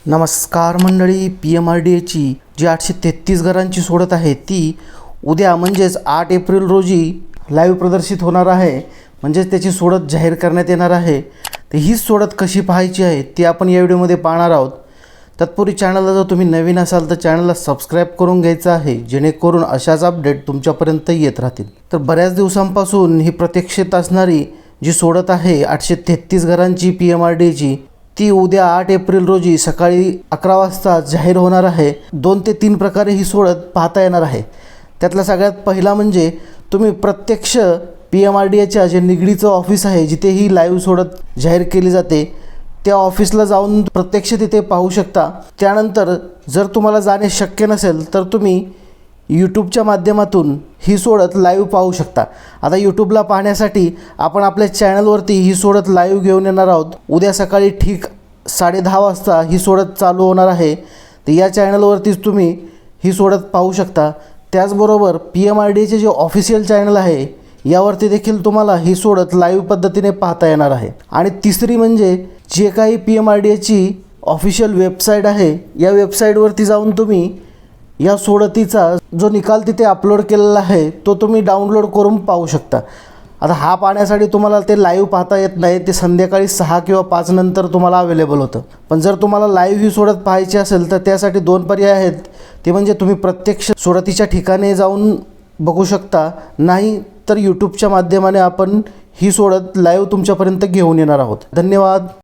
नमस्कार मंडळी, PMRDAची जी 833 घरांची सोडत आहे ती उद्या म्हणजेच 8 एप्रिल रोजी लाईव्ह प्रदर्शित होणार आहे. म्हणजेच त्याची सोडत जाहीर करण्यात येणार आहे. तर ही सोडत कशी पाहायची आहे ती आपण या व्हिडिओमध्ये पाहणार आहोत. तत्पूर्वी चॅनलला जर तुम्ही नवीन असाल तर चॅनलला सबस्क्राईब करून घ्यायचं आहे, जेणेकरून अशाच अपडेट तुमच्यापर्यंत येत राहतील. तर बऱ्याच दिवसांपासून ही प्रतीक्षित असणारी जी सोडत आहे 833 घरांची PMRDAची ती उद्या 8 एप्रिल रोजी सकाळी 11 वाजता जाहीर होणार आहे. 2 ते 3 प्रकारे ही सोडत पाहता येणार आहे. त्यातला सगळ्यात पहिला म्हणजे तुम्ही प्रत्यक्ष PMRDAच्या जे निगडीचं ऑफिस आहे जिथे ही लाईव्ह सोडत जाहीर केली जाते त्या ऑफिसला जाऊन प्रत्यक्ष तिथे पाहू शकता. त्यानंतर जर तुम्हाला जाणे शक्य नसेल तर तुम्ही यूट्यूबच्या माध्यमातून ही सोडत लाईव्ह पाहू शकता. आता यूट्यूबला पाहण्यासाठी आपण आपल्या चॅनलवरती ही सोडत लाईव्ह घेऊन येणार आहोत. उद्या सकाळी ठीक 10:30 वाजता ही सोडत चालू होणार आहे. तर या चॅनलवरतीच तुम्ही ही सोडत पाहू शकता. त्याचबरोबर PMRDAचे जे ऑफिशियल चॅनल आहे यावरती देखील तुम्हाला ही सोडत लाईव्ह पद्धतीने पाहता येणार आहे. आणि तिसरी म्हणजे जे काही PMRDAची ऑफिशियल वेबसाईट आहे या वेबसाईटवरती जाऊन तुम्ही या सोडतीचा जो निकाल तिथे अपलोड केलेला आहे तो तुम्ही डाउनलोड करून पाहू शकता. आता हा पाहण्यासाठी तुम्हाला ते लाईव्ह पाहता येत नाही, ते संध्याकाळी 6 किंवा 5 नंतर तुम्हाला अवेलेबल होतं. पण जर तुम्हाला लाईव्ह ही सोडत पाहायची असेल तर त्यासाठी 2 पर्याय आहेत. ते म्हणजे तुम्ही प्रत्यक्ष सोडतीच्या ठिकाणी जाऊन बघू शकता, नाही तर यूट्यूबच्या माध्यमाने आपण ही सोडत लाईव्ह तुमच्यापर्यंत घेऊन येणार आहोत. धन्यवाद.